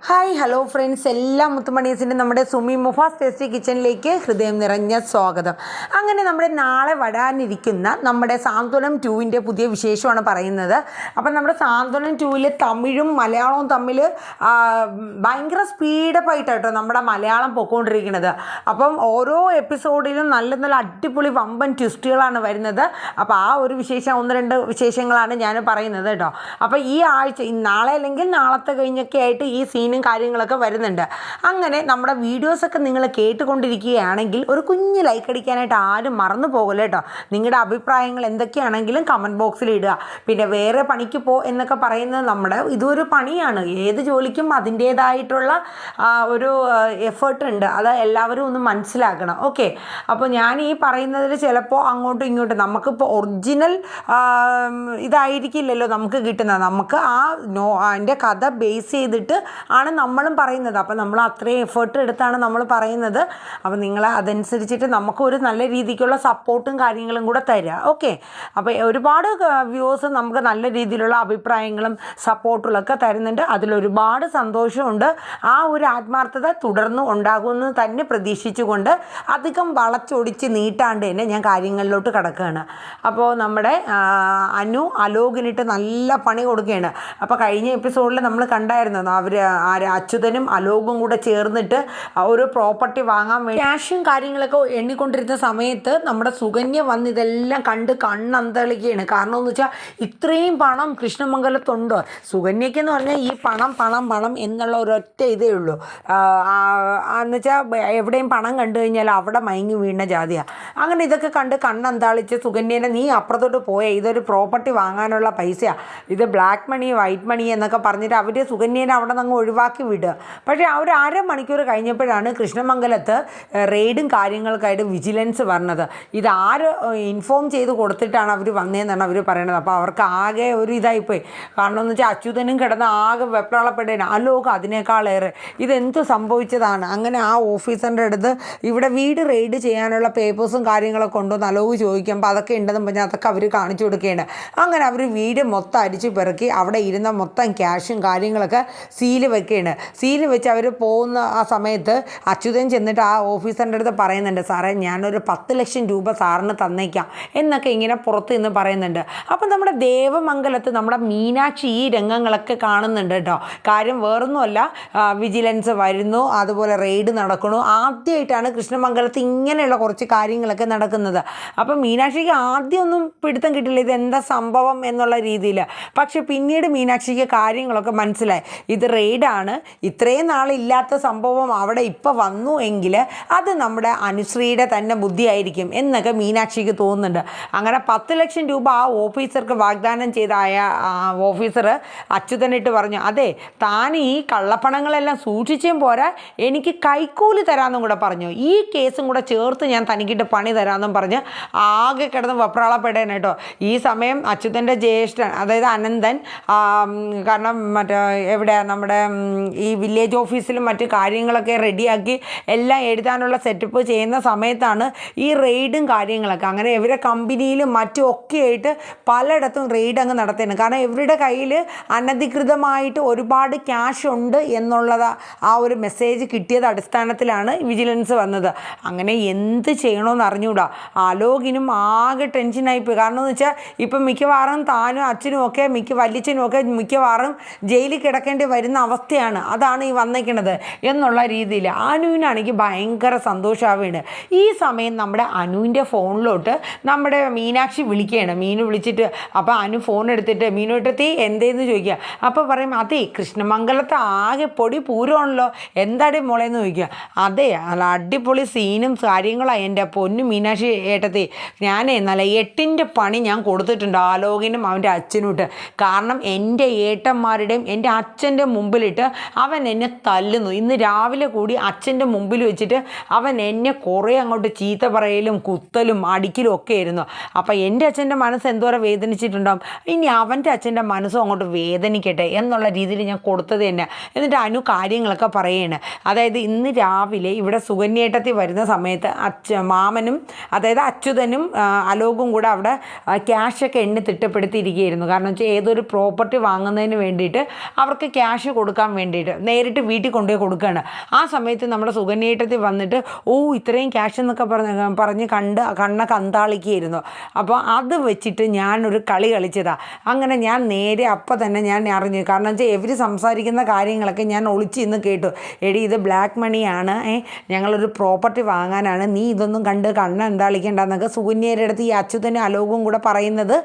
Hi hello friends, എല്ലാ മുത്തുമണീസിൻ്റെ നമ്മുടെ Sumi Mufas tasty കിച്ചണിലേക്ക് ഹൃദയം നിറഞ്ഞ സ്വാഗതം. അങ്ങനെ നമ്മുടെ നാളെ വരാനിരിക്കുന്ന നമ്മുടെ സാന്ത്വനം 2-ൻ്റെ പുതിയ വിശേഷമാണ് പറയുന്നത്. അപ്പം നമ്മുടെ സാന്ത്വനം 2-ൽ തമിഴും മലയാളവും തമ്മിൽ ഭയങ്കര സ്പീഡപ്പായിട്ടോ നമ്മുടെ മലയാളം പൊയ്ക്കൊണ്ടിരിക്കുന്നത്. അപ്പം ഓരോ എപ്പിസോഡിലും നല്ല നല്ല അടിപൊളി വമ്പൻ ട്വിസ്റ്റുകളാണ് വരുന്നത്. അപ്പോൾ ആ ഒരു വിശേഷം, 1-2 വിശേഷങ്ങളാണ് ഞാൻ പറയുന്നത് കേട്ടോ. അപ്പോൾ ഈ ആഴ്ച നാളെ അല്ലെങ്കിൽ നാളത്തെ കഴിഞ്ഞൊക്കെ ആയിട്ട് ഈ സീനും കാര്യങ്ങളൊക്കെ വരുന്നുണ്ട്. അങ്ങനെ നമ്മുടെ വീഡിയോസൊക്കെ നിങ്ങൾ കേട്ടുകൊണ്ടിരിക്കുകയാണെങ്കിൽ ഒരു കുഞ്ഞ് ലൈക്ക് അടിക്കാനായിട്ട് ആരും മറന്നു പോകല്ലോ കേട്ടോ. നിങ്ങളുടെ അഭിപ്രായങ്ങൾ എന്തൊക്കെയാണെങ്കിലും കമൻറ്റ് ബോക്സിൽ ഇടുക. പിന്നെ വേറെ പണിക്ക് എന്നൊക്കെ പറയുന്നത് നമ്മുടെ ഇതൊരു പണിയാണ്. ഏത് ജോലിക്കും അതിൻ്റേതായിട്ടുള്ള ഒരു എഫേർട്ട് ഉണ്ട്. അത് എല്ലാവരും ഒന്ന് മനസ്സിലാക്കണം. ഓക്കെ, അപ്പോൾ ഞാൻ ഈ പറയുന്നതിൽ ചിലപ്പോൾ അങ്ങോട്ടും ഇങ്ങോട്ടും നമുക്കിപ്പോൾ ഒറിജിനൽ ഇതായിരിക്കില്ലല്ലോ നമുക്ക് കിട്ടുന്നത്. നമുക്ക് അതിൻ്റെ കഥ ബേസ് ചെയ്തിട്ട് ആണ് നമ്മളും പറയുന്നത്. അപ്പോൾ നമ്മൾ അത്രയും എഫേർട്ട് എടുത്താണ് നമ്മൾ പറയുന്നത്. അപ്പോൾ നിങ്ങൾ അതനുസരിച്ചിട്ട് നമുക്കൊരു നല്ല രീതിക്കുള്ള സപ്പോർട്ടും കാര്യങ്ങളും കൂടെ തരിക. ഓക്കെ, അപ്പോൾ ഒരുപാട് വ്യൂവേഴ്സ് നമുക്ക് നല്ല രീതിയിലുള്ള അഭിപ്രായങ്ങളും സപ്പോർട്ടുകളൊക്കെ തരുന്നുണ്ട്. അതിലൊരുപാട് സന്തോഷമുണ്ട്. ആ ഒരു ആത്മാർത്ഥത തുടർന്ന് ഉണ്ടാകുമെന്ന് തന്നെ പ്രതീക്ഷിച്ചുകൊണ്ട് അധികം വളച്ചൊടിച്ച് നീട്ടാണ്ട് തന്നെ ഞാൻ കാര്യങ്ങളിലോട്ട് കിടക്കുകയാണ്. അപ്പോൾ നമ്മുടെ അലോകിനിട്ട് നല്ല പണി കൊടുക്കുകയാണ്. അപ്പോൾ കഴിഞ്ഞ എപ്പിസോഡിൽ നമ്മൾ കണ്ടായിരുന്നു, അവർ അച്യുതനും അലോകും കൂടെ ചേർന്നിട്ട് ഒരു പ്രോപ്പർട്ടി വാങ്ങാൻ വേണ്ടി ക്യാഷും കാര്യങ്ങളൊക്കെ എണ്ണിക്കൊണ്ടിരുന്ന സമയത്ത് നമ്മുടെ സുകന്യ വന്ന് ഇതെല്ലാം കണ്ട് കണ്ണന്തളിക്കുകയാണ്. കാരണം എന്ന് വെച്ചാൽ ഇത്രയും പണം കൃഷ്ണമംഗലത്തുണ്ടോ? സുകന്യക്കെന്ന് പറഞ്ഞാൽ ഈ പണം പണം പണം എന്നുള്ള ഒരൊറ്റ ഇതേ ഉള്ളൂ. എന്ന് വെച്ചാൽ എവിടെയും പണം കണ്ടു കഴിഞ്ഞാൽ അവിടെ മയങ്ങി വീണ ജാതിയാണ്. അങ്ങനെ ഇതൊക്കെ കണ്ട് കണ്ണന്താളിച്ച് സുകന്യനെ, നീ അപ്പുറത്തോട്ട് പോയേ, ഇതൊരു പ്രോപ്പർട്ടി വാങ്ങാനുള്ള പൈസയാണ്, ഇത് ബ്ലാക്ക് മണി വൈറ്റ് മണി എന്നൊക്കെ പറഞ്ഞിട്ട് അവർ സുകന്യനെ അവിടെ നിന്ന് ഒഴിവാക്കി വിടുക. പക്ഷേ അവർ അരമണിക്കൂർ കഴിഞ്ഞപ്പോഴാണ് കൃഷ്ണമംഗലത്ത് റെയ്ഡും കാര്യങ്ങൾക്കായിട്ട് വിജിലൻസ് പറഞ്ഞത്. ഇതാര് ഇൻഫോം ചെയ്ത് കൊടുത്തിട്ടാണ് അവർ വന്നതെന്നാണ് അവർ പറയണത്. അപ്പോൾ അവർക്ക് ആകെ ഒരു ഇതായിപ്പോയി. കാരണം എന്ന് വെച്ചാൽ അച്യുതനും കിടന്ന് ആകെ വെപ്രാളപ്പെടുകയാണ്. അലോക് അതിനേക്കാളേറെ ഇതെന്ത് സംഭവിച്ചതാണ്. അങ്ങനെ ആ ഓഫീസറിൻ്റെ അടുത്ത് ഇവിടെ വീട് റെയ്ഡ് ചെയ്യാനുള്ള പേപ്പേഴ്സും കാര്യങ്ങളൊക്കെ കൊണ്ടുവന്ന് അലോക് ചോദിക്കുമ്പോൾ അതൊക്കെ ഉണ്ടെന്നും പറഞ്ഞാൽ അതൊക്കെ അവർ കാണിച്ചു കൊടുക്കുകയാണ്. അങ്ങനെ അവർ വീട് മൊത്തം അരിച്ചു പെറുക്കി അവിടെ ഇരുന്ന മൊത്തം ക്യാഷും കാര്യങ്ങളൊക്കെ സീല് വെക്കുകയാണ്. സീല് വെച്ച് അവർ പോകുന്ന ആ സമയത്ത് അച്യുതൻ ചെന്നിട്ട് ആ ഓഫീസറിൻ്റെ അടുത്ത് പറയുന്നുണ്ട്, സാറേ ഞാനൊരു 10 ലക്ഷം രൂപ സാറിന് തന്നേക്കാം എന്നൊക്കെ ഇങ്ങനെ പുറത്ത് നിന്ന് പറയുന്നുണ്ട്. അപ്പം നമ്മുടെ ദേവമംഗലത്ത് നമ്മുടെ മീനാക്ഷി ഈ രംഗങ്ങളൊക്കെ കാണുന്നുണ്ട് കേട്ടോ. കാര്യം വേറൊന്നുമല്ല, വിജിലൻസ് വരുന്നു, അതുപോലെ റെയ്ഡ് നടക്കണു. ആദ്യമായിട്ടാണ് കൃഷ്ണമംഗലത്ത് ഇങ്ങനെയുള്ള കുറച്ച് കാര്യങ്ങളൊക്കെ നടക്കുന്നത്. അപ്പം മീനാക്ഷിക്ക് ആദ്യമൊന്നും പിടുത്തം കിട്ടില്ല, ഇതെന്താ സംഭവം എന്നുള്ള രീതിയിൽ. പക്ഷെ പിന്നീട് മീനാക്ഷിക്ക് കാര്യങ്ങളൊക്കെ മനസ്സിലായി. ഇത് റെയ്ഡാണ്, ഇത്രയും നാളില്ലാത്ത സംഭവം അവിടെ ഇപ്പോൾ വന്നു എങ്കിൽ അത് നമ്മുടെ അനുശ്രീയുടെ തന്നെ ബുദ്ധിയായിരിക്കും എന്നൊക്കെ മീനാക്ഷിക്ക് തോന്നുന്നുണ്ട്. അങ്ങനെ 10 ലക്ഷം രൂപ ആ ഓഫീസർക്ക് വാഗ്ദാനം ചെയ്ത ഓഫീസർ അച്യുതനിട്ട് പറഞ്ഞു, അതെ താൻ ഈ കള്ളപ്പണങ്ങളെല്ലാം സൂക്ഷിച്ചും പോരാ, എനിക്ക് കൈക്കൂലി തരാമെന്നും കൂടെ പറഞ്ഞു, ഈ കേസും കൂടെ ചേർത്ത് ഞാൻ തനിക്കിട്ട് പണി തരാമെന്നും പറഞ്ഞ് ആകെ കിടന്ന് വെപ്രാളപ്പെടേനെ കേട്ടോ. ഈ സമയം അച്യുതൻ്റെ ജ്യേഷ്ഠൻ, അതായത് അനന്തൻ, കാരണം എവിടെ നമ്മുടെ ഈ വില്ലേജ് ഓഫീസിലും മറ്റ് കാര്യങ്ങളൊക്കെ റെഡിയാക്കി എല്ലാം എഴുതാനുള്ള സെറ്റപ്പ് ചെയ്യുന്ന സമയത്താണ് ഈ റെയ്ഡും കാര്യങ്ങളൊക്കെ. അങ്ങനെ ഇവരെ കമ്പനിയിലും മറ്റും ഒക്കെ ആയിട്ട് പലയിടത്തും റെയ്ഡ് അങ്ങ് നടത്തുന്നത്. കാരണം ഇവരുടെ കയ്യിൽ അനധികൃതമായിട്ട് ഒരുപാട് ക്യാഷ് ഉണ്ട് എന്നുള്ളത് ആ ഒരു മെസ്സേജ് കിട്ടിയത് അടിസ്ഥാനത്തിലാണ് വിജിലൻസ് വന്നത്. അങ്ങനെ എന്ത് ചെയ്യണമെന്ന് അറിഞ്ഞുകൂടാ. അലോകിനും ആകെ ടെൻഷനായിപ്പോയി. കാരണം എന്ന് വെച്ചാൽ ഇപ്പം മിക്കവാറും താനും അച്ഛനും ഒക്കെ വല്യച്ഛനും ഒക്കെ മിക്കവാറും ജയിലിൽ കിടക്കേണ്ടി വരുന്ന അവസ്ഥയാണ്. അതാണ് ഈ വന്നേക്കണത് എന്നുള്ള രീതിയിൽ അനുവിനാണെങ്കിൽ ഭയങ്കര സന്തോഷമാവുകയാണ്. ഈ സമയം നമ്മുടെ അനുവിൻ്റെ ഫോണിലോട്ട് നമ്മുടെ മീനാക്ഷി വിളിക്കുകയാണ്. മീനു വിളിച്ചിട്ട് അപ്പോൾ അനു ഫോൺ എടുത്തിട്ട് മീനുട്ടത്തി എന്തേന്ന് ചോദിക്കുക. അപ്പോൾ പറയും, അതെ കൃഷ്ണമംഗലത്ത് ആകെ പൊടി പൂരമാണല്ലോ, എന്താടി മോളേന്ന് ചോദിക്കുക. അതെ അല്ല അടിപൊളി സീനും കാര്യങ്ങളാണ് എൻ്റെ പൊന്നു മീനാക്ഷി ഏട്ടത്തി. ഞാനേ നല്ല 8ൻ്റെ പണി ഞാൻ കൊടുത്തിട്ടുണ്ട് ആലോകിനും അവൻ്റെ അച്ഛനും ഇട്ട്. കാരണം എൻ്റെ ഏട്ടന്മാരുടെയും എൻ്റെ അച്ഛൻ്റെ മുമ്പിലിട്ട് അവൻ എന്നെ തല്ലുന്നു. ഇന്ന് രാവിലെ കൂടി അച്ഛൻ്റെ മുമ്പിൽ വെച്ചിട്ട് അവൻ എന്നെ കുറേ അങ്ങോട്ട് ചീത്ത പറയലും കുത്തലും അടിക്കലും ഒക്കെ ആയിരുന്നു. അപ്പോൾ എൻ്റെ അച്ഛൻ്റെ മനസ്സ് എന്തോരം വേദനിച്ചിട്ടുണ്ടാകും, ഇനി അവൻ്റെ അച്ഛൻ്റെ മനസ്സും അങ്ങോട്ട് വേദനിക്കട്ടെ എന്നുള്ള രീതിയിൽ ഞാൻ കൊടുത്തത് തന്നെ. എന്നിട്ട് അനു കാര്യങ്ങളൊക്കെ പറയുകയാണ്. അതായത് ഇന്ന് രാവിലെ ഇവിടെ സുകന്യേട്ടത്തിൽ വരുന്ന സമയത്ത് മാമനും അതായത് അച്യുതനും അലോകും കൂടെ അവിടെ ക്യാഷൊക്കെ എണ്ണി തിട്ടപ്പെടുത്തിയിരിക്കുകയായിരുന്നു. കാരണം വെച്ചാൽ ഏതൊരു പ്രോപ്പർട്ടി വാങ്ങുന്നതിന് വേണ്ടിയിട്ട് അവർക്ക് ക്യാഷ് കൊടുക്കാൻ കൊടുക്കാൻ വേണ്ടിയിട്ട് നേരിട്ട് വീട്ടിൽ കൊണ്ടുപോയി കൊടുക്കുകയാണ്. ആ സമയത്ത് നമ്മുടെ സുകന്യേട്ടത്തിൽ വന്നിട്ട് ഇത്രയും ക്യാഷ് എന്നൊക്കെ പറഞ്ഞ് കണ്ണൊക്കെ അന്താളിക്കുകയായിരുന്നു. അപ്പോൾ അത് വെച്ചിട്ട് ഞാനൊരു കളി കളിച്ചതാണ്. അങ്ങനെ ഞാൻ നേരെ അപ്പം തന്നെ ഞാൻ അറിഞ്ഞു. കാരണം വെച്ചാൽ ഇവർ സംസാരിക്കുന്ന കാര്യങ്ങളൊക്കെ ഞാൻ ഒളിച്ച് ഇന്ന് കേട്ടു. എടി ഇത് ബ്ലാക്ക് മണിയാണ്, ഞങ്ങളൊരു പ്രോപ്പർട്ടി വാങ്ങാനാണ്, നീ ഇതൊന്നും കണ്ട് എന്താളിക്കേണ്ടെന്നൊക്കെ സുകന്യയുടെ അടുത്ത് ഈ അച്യുതനും അലോകും കൂടെ പറയുന്നത്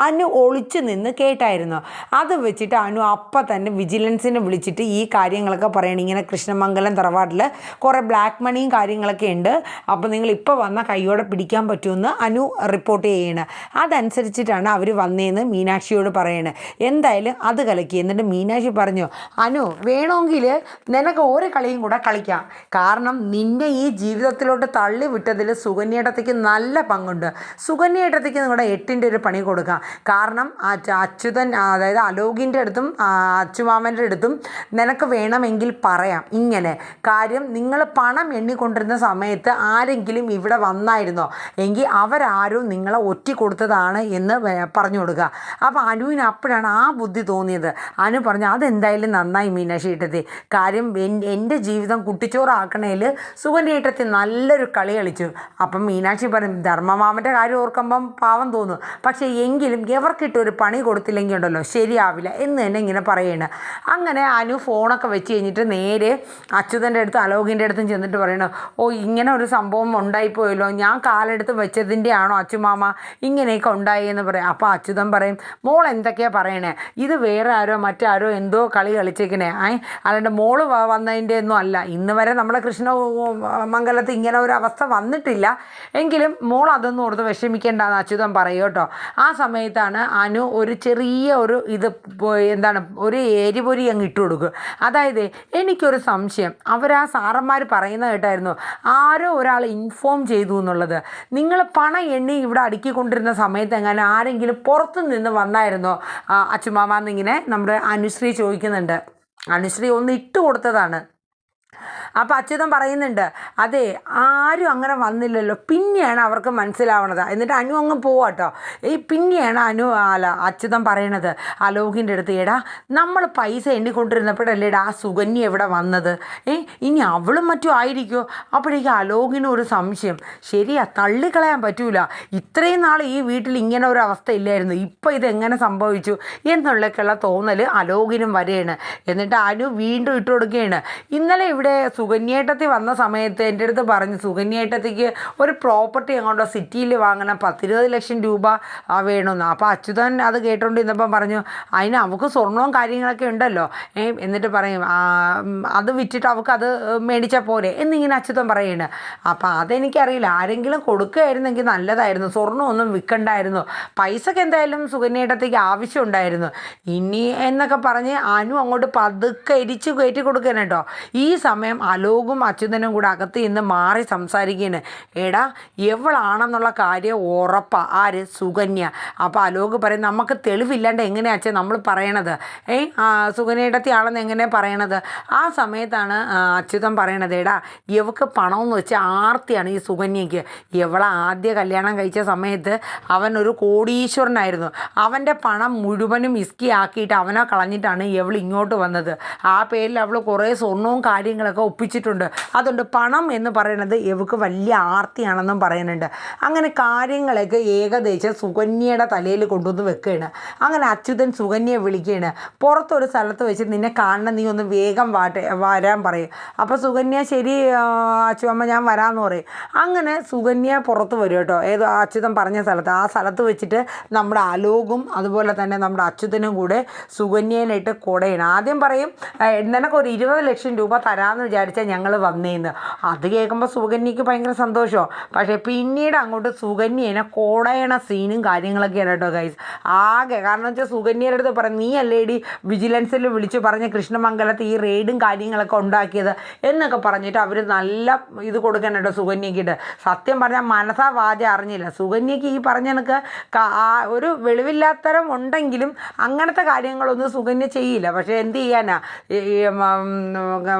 അനു ഒളിച്ച് നിന്ന് കേട്ടായിരുന്നു. അത് വെച്ചിട്ട് അനു അപ്പം തന്നെ വിജിലൻസിനെ വിളിച്ചിട്ട് ഈ കാര്യങ്ങളൊക്കെ പറയണം. ഇങ്ങനെ കൃഷ്ണമംഗലം തറവാട്ടിൽ കുറേ ബ്ലാക്ക് മണിയും കാര്യങ്ങളൊക്കെ ഉണ്ട്, അപ്പോൾ നിങ്ങൾ ഇപ്പോൾ വന്ന കൈയോടെ പിടിക്കാൻ പറ്റുമെന്ന് അനു റിപ്പോർട്ട് ചെയ്യണം. അതനുസരിച്ചിട്ടാണ് അവർ വന്നതെന്ന് മീനാക്ഷിയോട് പറയണത്. എന്തായാലും അത് കലക്കി. എന്നിട്ട് മീനാക്ഷി പറഞ്ഞു, അനു വേണമെങ്കിൽ നിനക്ക് ഒരു കളിയും കൂടെ കളിക്കാം. കാരണം നിന്നെ ഈ ജീവിതത്തിലോട്ട് തള്ളി വിട്ടതിൽ സുകന്യേട്ടത്തേക്ക് നല്ല പങ്കുണ്ട്. സുകന്യേട്ടത്തേക്ക് നിങ്ങളുടെ 8ൻ്റെ ഒരു പണി കൊടുക്കാം. കാരണം അച്യുതൻ, അതായത് അലോകിൻ്റെ അടുത്തും അച്ചുമാമൻ്റെ അടുത്തും നിനക്ക് വേണമെങ്കിൽ പറയാം ഇങ്ങനെ കാര്യം. നിങ്ങൾ പണം എണ്ണിക്കൊണ്ടിരുന്ന സമയത്ത് ആരെങ്കിലും ഇവിടെ വന്നായിരുന്നോ എങ്കിൽ അവരാരും നിങ്ങളെ ഒറ്റി കൊടുത്തതാണ് എന്ന് പറഞ്ഞു കൊടുക്കുക. അപ്പോൾ അനുവിന് അപ്പോഴാണ് ആ ബുദ്ധി തോന്നിയത്. അനു പറഞ്ഞു, അതെന്തായാലും നന്നായി മീനാക്ഷി ഏട്ടത്തി. കാര്യം എൻ്റെ ജീവിതം കുട്ടിച്ചോറാക്കണേൽ സുകന്യേട്ടത്തി നല്ലൊരു കളി കളിച്ചു. അപ്പം മീനാക്ഷി പറയും, ധർമ്മമാമൻ്റെ കാര്യം ഓർക്കുമ്പം പാവം തോന്നും, പക്ഷേ എങ്കിലും എവർക്കിട്ടൊരു പണി കൊടുത്തില്ലെങ്കിൽ ഉണ്ടല്ലോ ശരിയാവില്ല എന്ന് തന്നെ ഇങ്ങനെ പറയണം. അങ്ങനെ അനു ഫോണൊക്കെ വെച്ച് കഴിഞ്ഞിട്ട് നേരെ അച്യുതൻ്റെ അടുത്തും അലോകിൻ്റെ അടുത്തും ചെന്നിട്ട് പറയണം, ഇങ്ങനെ ഒരു സംഭവം ഉണ്ടായിപ്പോയല്ലോ, ഞാൻ കാലെടുത്ത് വെച്ചതിൻ്റെ ആണോ അച്ചുമാമ ഇങ്ങനെയൊക്കെ ഉണ്ടായി എന്ന് പറയും. അപ്പോൾ അച്യുതൻ പറയും, മോൾ എന്തൊക്കെയാണ് പറയണേ, ഇത് വേറെ ആരോ മറ്റാരോ എന്തോ കളി കളിച്ചേക്കണേ, അല്ലാണ്ട് മോള് വന്നതിൻ്റെ ഒന്നും അല്ല. ഇന്ന് വരെ നമ്മുടെ കൃഷ്ണമംഗലത്ത് ഇങ്ങനെ ഒരു അവസ്ഥ വന്നിട്ടില്ല. എങ്കിലും മോൾ അതൊന്നും ഓർത്ത് വിഷമിക്കേണ്ടെന്ന് അച്യുതൻ പറയും കേട്ടോ. ആ സമയത്താണ് അനു ഒരു ചെറിയ ഒരു എരിപൊരി അങ്ങ് ഇട്ട് കൊടുക്കും. അതായത് എനിക്കൊരു സംശയം, ആ സാറന്മാർ പറയുന്ന കേട്ടായിരുന്നു, ആരോ ഒരാൾ ഇൻഫോം ചെയ്തു എന്നുള്ളത്. നിങ്ങൾ പണം എണ്ണി ഇവിടെ അടുക്കിക്കൊണ്ടിരുന്ന സമയത്ത് എങ്ങനെ ആരെങ്കിലും പുറത്തു നിന്ന് വന്നായിരുന്നോ അച്ചുമാമ എന്നിങ്ങനെ നമ്മുടെ അനുശ്രീ ചോദിക്കുന്നുണ്ട്. അനുശ്രീ ഒന്ന് ഇട്ട് കൊടുത്തതാണ്. അപ്പോൾ അച്യുതൻ പറയുന്നുണ്ട്, അതെ ആരും അങ്ങനെ വന്നില്ലല്ലോ. പിന്നെയാണ് അവർക്ക് മനസ്സിലാവണത്. എന്നിട്ട് അനു അങ്ങ് പോവാട്ടോ. പിന്നെയാണ് അച്യുതൻ പറയണത് അലോകിൻ്റെ അടുത്ത്, എടാ നമ്മൾ പൈസ എണ്ണിക്കൊണ്ടിരുന്നപ്പോഴല്ലേടാ ആ സുകന്യ എവിടെ വന്നത്, ഇനി അവളും മറ്റും ആയിരിക്കുമോ. അപ്പോഴേക്കും അലോകിന് ഒരു സംശയം, ശരിയാ തള്ളിക്കളയാൻ പറ്റൂല, ഇത്രയും നാൾ ഈ വീട്ടിൽ ഇങ്ങനെ ഒരു അവസ്ഥ ഇല്ലായിരുന്നു, ഇപ്പം ഇതെങ്ങനെ സംഭവിച്ചു എന്നുള്ളൊക്കെയുള്ള തോന്നൽ അലോകിനും വരെയാണ്. എന്നിട്ട് അനു വീണ്ടും ഇട്ട് കൊടുക്കുകയാണ്. ഇന്നലെ ഇവിടെ സുകന്യേട്ടത്തി വന്ന സമയത്ത് എൻ്റെ അടുത്ത് പറഞ്ഞു, സുകന്യേട്ടത്തിക്ക് ഒരു പ്രോപ്പർട്ടി അങ്ങോട്ടോ സിറ്റിയിൽ വാങ്ങണം, 10-20 ലക്ഷം രൂപ വേണമെന്ന്. അപ്പോൾ അച്യുതൻ അത് കേട്ടോണ്ടിരുന്നപ്പം പറഞ്ഞു, അതിന് അവൾക്ക് സ്വർണവും കാര്യങ്ങളൊക്കെ ഉണ്ടല്ലോ, എന്നിട്ട് പറയും അത് വിറ്റിട്ട് അവൾക്ക് അത് മേടിച്ചാൽ പോരെ എന്നിങ്ങനെ അച്യുതൻ പറയുന്നത്. അപ്പോൾ അതെനിക്കറിയില്ല, ആരെങ്കിലും കൊടുക്കുകയായിരുന്നെങ്കിൽ നല്ലതായിരുന്നു, സ്വർണ്ണമൊന്നും വിൽക്കണ്ടായിരുന്നു, പൈസക്ക് എന്തായാലും സുകന്യേട്ടത്തേക്ക് ആവശ്യമുണ്ടായിരുന്നു ഇനി എന്നൊക്കെ പറഞ്ഞ് അനു അങ്ങോട്ട് പതുക്കെ എരിച്ച് കയറ്റി കൊടുക്കാൻ കേട്ടോ. ഈ സമയം അലോകും അച്യുതനും കൂടെ അകത്ത് നിന്ന് മാറി സംസാരിക്കുകയാണ്. എടാ എവളാണെന്നുള്ള കാര്യം ഉറപ്പാ, ആര് സുകന്യ. അപ്പോൾ അലോക് പറയും, നമുക്ക് തെളിവില്ലാണ്ട് എങ്ങനെയാ അച്ഛൻ നമ്മൾ പറയണത്, സുകന്യയിടത്തി ആളെന്ന് എങ്ങനെയാണ് പറയണത്. ആ സമയത്താണ് അച്യുതൻ പറയണത്, എടാ ഇവക്ക് പണമെന്ന് വെച്ചാൽ ആർത്തിയാണ് ഈ സുകന്യയ്ക്ക്. ഇവളെ ആദ്യ കല്യാണം കഴിച്ച സമയത്ത് അവൻ ഒരു കോടീശ്വരനായിരുന്നു, അവൻ്റെ പണം മുഴുവനും ഇസ്കി ആക്കിയിട്ട് അവനെ കളഞ്ഞിട്ടാണ് ഇവൾ ഇങ്ങോട്ട് വന്നത്. ആ പേരിൽ അവൾ കുറേ സ്വർണവും കാര്യങ്ങളൊക്കെ ഒപ്പിച്ചിട്ടുണ്ട്. അതുകൊണ്ട് പണം എന്ന് പറയുന്നത് ഇവക്ക് വലിയ ആർത്തിയാണെന്നും പറയുന്നുണ്ട്. അങ്ങനെ കാര്യങ്ങളൊക്കെ ഏകദേശം സുകന്യയുടെ തലയിൽ കൊണ്ടുവന്ന് വെക്കുകയാണ്. അങ്ങനെ അച്യുതൻ സുകന്യയെ വിളിക്കുകയാണ്. പുറത്തൊരു സ്ഥലത്ത് വെച്ച് നിന്നെ കാണണം, നീ ഒന്ന് വേഗം വരാൻ പറയും. അപ്പോൾ സുകന്യ ശരി അച്യുമ്മ ഞാൻ വരാമെന്ന് പറയും. അങ്ങനെ സുകന്യ പുറത്ത് വരും കേട്ടോ, ഏതോ അച്യുതൻ പറഞ്ഞ സ്ഥലത്ത്. ആ സ്ഥലത്ത് വെച്ചിട്ട് നമ്മുടെ അലോകും അതുപോലെ തന്നെ നമ്മുടെ അച്യുതനും കൂടെ സുകന്യയിലിട്ട് കൊടയണം. ആദ്യം പറയും, നിനക്കൊരു 20 ലക്ഷം രൂപ തരാമെന്ന് വിചാരിച്ചാൽ ഞങ്ങൾ വന്നേന്ന്. അത് കേൾക്കുമ്പോൾ സുകന്യയ്ക്ക് ഭയങ്കര സന്തോഷമോ. പക്ഷേ പിന്നീട് അങ്ങോട്ട് സുകന്യനെ കോടയണ സീനും കാര്യങ്ങളൊക്കെയാണ് കേട്ടോ ഗൈസ്. ആകെ കാരണം വെച്ചാൽ സുകന്യയുടെ അടുത്ത് പറയും, നീ അല്ലേടി വിജിലൻസിൽ വിളിച്ചു പറഞ്ഞ കൃഷ്ണമംഗലത്ത് ഈ റെയ്ഡും കാര്യങ്ങളൊക്കെ ഉണ്ടാക്കിയത് എന്നൊക്കെ പറഞ്ഞിട്ട് അവർ നല്ല ഇത് കൊടുക്കണം കേട്ടോ സുകന്യക്കിട്ട്. സത്യം പറഞ്ഞാൽ മനസ്സാ വാച അറിഞ്ഞില്ല. സുകന്യക്ക് ഈ പറഞ്ഞ കണക്ക് ഒരു വെളിവില്ലാത്തരം ഉണ്ടെങ്കിലും അങ്ങനത്തെ കാര്യങ്ങളൊന്നും സുകന്യ ചെയ്യില്ല. പക്ഷേ എന്ത് ചെയ്യാനാ,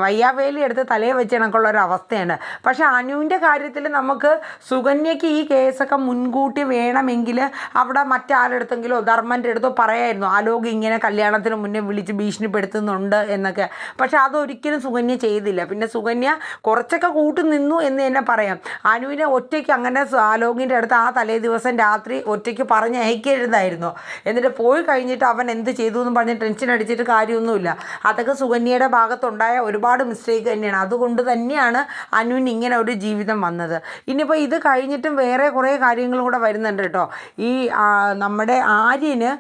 വയ്യാവേലി എടുത്ത് എടുത്ത് തലയിൽ വെച്ച് കണക്കുള്ള ഒരു അവസ്ഥയാണ്. പക്ഷേ അനുവിൻ്റെ കാര്യത്തിൽ നമുക്ക് സുകന്യയ്ക്ക് ഈ കേസൊക്കെ മുൻകൂട്ടി വേണമെങ്കിൽ അവിടെ മറ്റാരെടുത്തെങ്കിലോ ധർമ്മൻ്റെ അടുത്തോ പറയായിരുന്നു ആലോക് ഇങ്ങനെ കല്യാണത്തിന് മുന്നേ വിളിച്ച് ഭീഷണിപ്പെടുത്തുന്നുണ്ട് എന്നൊക്കെ. പക്ഷെ അതൊരിക്കലും സുകന്യ ചെയ്തില്ല. പിന്നെ സുകന്യ കുറച്ചൊക്കെ കൂട്ടു നിന്നു എന്ന് തന്നെ പറയാം. അനുവിനെ ഒറ്റയ്ക്ക് അങ്ങനെ ആലോകിൻ്റെ അടുത്ത് ആ തലേ ദിവസം രാത്രി ഒറ്റയ്ക്ക് പറഞ്ഞ് അയക്കരുതായിരുന്നു. എന്നിട്ട് പോയി കഴിഞ്ഞിട്ട് അവൻ എന്ത് ചെയ്തു എന്ന് പറഞ്ഞ് ടെൻഷൻ അടിച്ചിട്ട് കാര്യമൊന്നുമില്ല. അതൊക്കെ സുകന്യയുടെ ഭാഗത്തുണ്ടായ ഒരുപാട് മിസ്റ്റേക്ക് തന്നെയാണ്. അതുകൊണ്ട് തന്നെയാണ് അനുവിന് ഇങ്ങനെ ഒരു ജീവിതം വന്നത്. ഇനിയിപ്പോൾ ഇത് കഴിഞ്ഞിട്ടും വേറെ കുറേ കാര്യങ്ങളും കൂടെ വരുന്നുണ്ട് കേട്ടോ. ഈ നമ്മുടെ ആര്യന്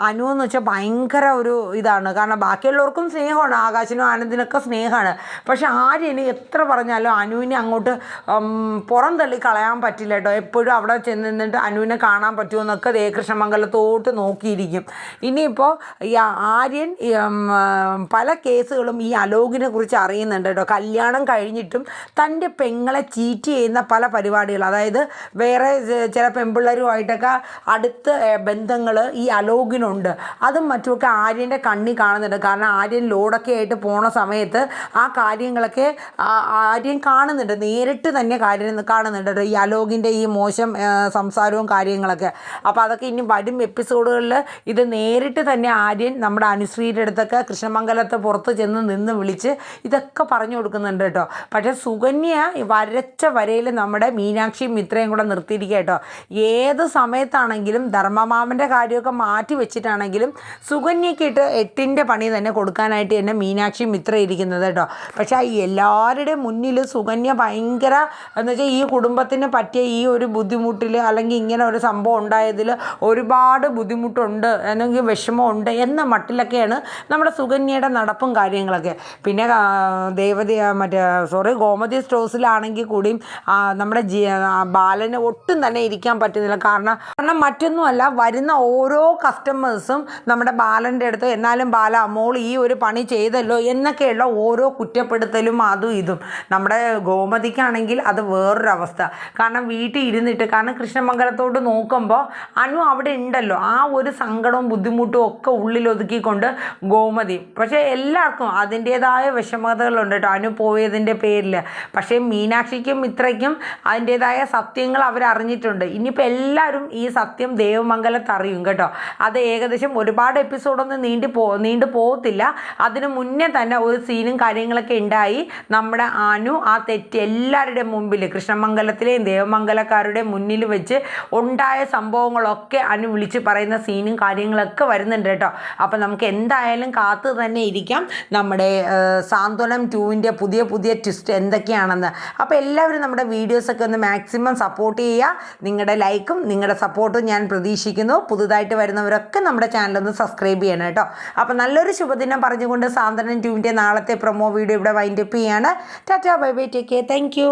അനു എന്ന് വെച്ചാൽ ഭയങ്കര ഒരു ഇതാണ്. കാരണം ബാക്കിയുള്ളവർക്കും സ്നേഹമാണ്, ആകാശിനും ആനന്ദിനൊക്കെ സ്നേഹമാണ്. പക്ഷെ ആര്യന് എത്ര പറഞ്ഞാലും അനുവിനെ അങ്ങോട്ട് പുറം തള്ളി കളയാൻ പറ്റില്ല കേട്ടോ. എപ്പോഴും അവിടെ ചെന്ന് നിന്നിട്ട് അനുവിനെ കാണാൻ പറ്റുമോ എന്നൊക്കെ കൃഷ്ണമംഗലത്തോട്ട് നോക്കിയിരിക്കും. ഇനിയിപ്പോൾ ഈ ആര്യൻ പല കേസുകളും ഈ അലോകിനെ കുറിച്ച് അറിയുന്നുണ്ട് കേട്ടോ. കല്യാണം കഴിഞ്ഞിട്ടും തൻ്റെ പെങ്ങളെ ചീറ്റ് ചെയ്യുന്ന പല പരിപാടികൾ, അതായത് വേറെ ചില പെൺപിള്ളേരുമായിട്ടൊക്കെ അടുത്ത ബന്ധങ്ങൾ ഈ അലോകിനുണ്ട്. അതും മറ്റുമൊക്കെ ആര്യൻ്റെ കണ്ണി കാണുന്നുണ്ട്. കാരണം ആര്യൻ ലോഡൊക്കെ ആയിട്ട് പോണ സമയത്ത് ആ കാര്യങ്ങളൊക്കെ ആര്യൻ കാണുന്നുണ്ട്, നേരിട്ട് തന്നെ കാണുന്നുണ്ട് ഈ അലോകിൻ്റെ ഈ മോശം സംസാരവും കാര്യങ്ങളൊക്കെ. അപ്പോൾ അതൊക്കെ ഇനി വരും എപ്പിസോഡുകളിൽ ഇത് നേരിട്ട് തന്നെ ആര്യൻ നമ്മുടെ അനുശ്രീയുടെ അടുത്തൊക്കെ കൃഷ്ണമംഗലത്ത് പുറത്ത് ചെന്ന് നിന്ന് വിളിച്ച് ഇതൊക്കെ പറഞ്ഞു കൊടുക്കുന്നുണ്ട് കേട്ടോ. പക്ഷേ സുകന്യ വരച്ച വരയിൽ നമ്മുടെ മീനാക്ഷിയും മിത്രയും കൂടെ നിർത്തിയിരിക്കുക കേട്ടോ. ഏത് സമയത്താണെങ്കിലും ധർമ്മമാമൻ്റെ കാര്യമൊക്കെ മാറ്റി വെച്ചിട്ടാണെങ്കിലും സുകന്യക്കിട്ട് 8ൻ്റെ പണി തന്നെ കൊടുക്കാനായിട്ട് തന്നെ മീനാക്ഷിയും മിത്ര ഇരിക്കുന്നത് കേട്ടോ. പക്ഷേ എല്ലാവരുടെയും മുന്നിൽ സുകന്യ ഭയങ്കര എന്ന് വെച്ചാൽ ഈ കുടുംബത്തിന് പറ്റിയ ഈ ഒരു ബുദ്ധിമുട്ടിൽ അല്ലെങ്കിൽ ഇങ്ങനെ ഒരു സംഭവം ഉണ്ടായതിൽ ഒരുപാട് ബുദ്ധിമുട്ടുണ്ട് അല്ലെങ്കിൽ വിഷമമുണ്ട് എന്ന മട്ടിലൊക്കെയാണ് നമ്മുടെ സുകന്യയുടെ നടപ്പും കാര്യങ്ങളൊക്കെ. പിന്നെ ഗോമതി സ്റ്റോഴ്സിലാണെങ്കിൽ കൂടിയും നമ്മുടെ ബാലന് ഒട്ടും തന്നെ ഇരിക്കാൻ പറ്റുന്നില്ല. കാരണം മറ്റൊന്നുമല്ല, വരുന്ന ഓരോ കസ്റ്റമേഴ്സും നമ്മുടെ ബാലൻ്റെ അടുത്ത് എന്നാലും ബാല മോൾ ഈ ഒരു പണി ചെയ്തല്ലോ എന്നൊക്കെയുള്ള ഓരോ കുറ്റപ്പെടുത്തലും അതും ഇതും. നമ്മുടെ ഗോമതിക്കാണെങ്കിൽ അത് വേറൊരവസ്ഥ. കാരണം വീട്ടിൽ ഇരുന്നിട്ട്, കാരണം കൃഷ്ണമംഗലത്തോട്ട് നോക്കുമ്പോൾ അനു അവിടെ ഉണ്ടല്ലോ, ആ ഒരു സങ്കടവും ബുദ്ധിമുട്ടും ഒക്കെ ഉള്ളിലൊതുക്കിക്കൊണ്ട് ഗോമതി. പക്ഷേ എല്ലാവർക്കും അതിൻ്റേതായ വിഷമതകളുണ്ട് കേട്ടോ അനു പോയതിൻ്റെ പേരിൽ. പക്ഷേ മീനാക്ഷിക്കും മിത്രയ്ക്കും അതിൻ്റേതായ സത്യങ്ങൾ അവരറിഞ്ഞിട്ടുണ്ട്. ഇനിയിപ്പോൾ എല്ലാവരും ഈ സത്യം ദേവമംഗലത്ത് അറിയും കേട്ടോ. അത് ഏകദേശം ഒരുപാട് എപ്പിസോഡൊന്നും നീണ്ടു പോകത്തില്ല. അതിന് മുന്നേ തന്നെ ഒരു സീനും കാര്യങ്ങളൊക്കെ ഉണ്ടായി. നമ്മുടെ അനു ആ തെറ്റ് എല്ലാവരുടെയും മുമ്പിൽ, കൃഷ്ണമംഗലത്തിലെയും ദേവമംഗലക്കാരുടെയും മുന്നിൽ വെച്ച് ഉണ്ടായ സംഭവങ്ങളൊക്കെ അനു വിളിച്ച് പറയുന്ന സീനും കാര്യങ്ങളൊക്കെ വരുന്നുണ്ട് കേട്ടോ. അപ്പോൾ നമുക്ക് എന്തായാലും കാത്തു തന്നെ ഇരിക്കാം നമ്മുടെ സാന്ത്വനം 2ൻ്റെ പുതിയ ട്വിസ്റ്റ് എന്തൊക്കെയാണെന്ന്. അപ്പോൾ എല്ലാവരും നമ്മുടെ വീഡിയോസൊക്കെ ഒന്ന് മാക്സിമം സപ്പോർട്ട് ചെയ്യുക. നിങ്ങളുടെ ലൈക്കും നിങ്ങളുടെ സപ്പോർട്ടും ഞാൻ പ്രതീക്ഷിക്കുന്നു. പുതുതായിട്ട് വരുന്നവരൊക്കെ നമ്മുടെ ചാനലൊന്ന് സബ്സ്ക്രൈബ് ചെയ്യണം കേട്ടോ. അപ്പോൾ നല്ലൊരു ശുഭദിനം പറഞ്ഞുകൊണ്ട് സാന്ത്വനം 2ൻ്റെ നാളത്തെ പ്രൊമോ വീഡിയോ ഇവിടെ വൈൻഡപ്പ് ചെയ്യാണ്. Tata, bye bye, take care, thank you.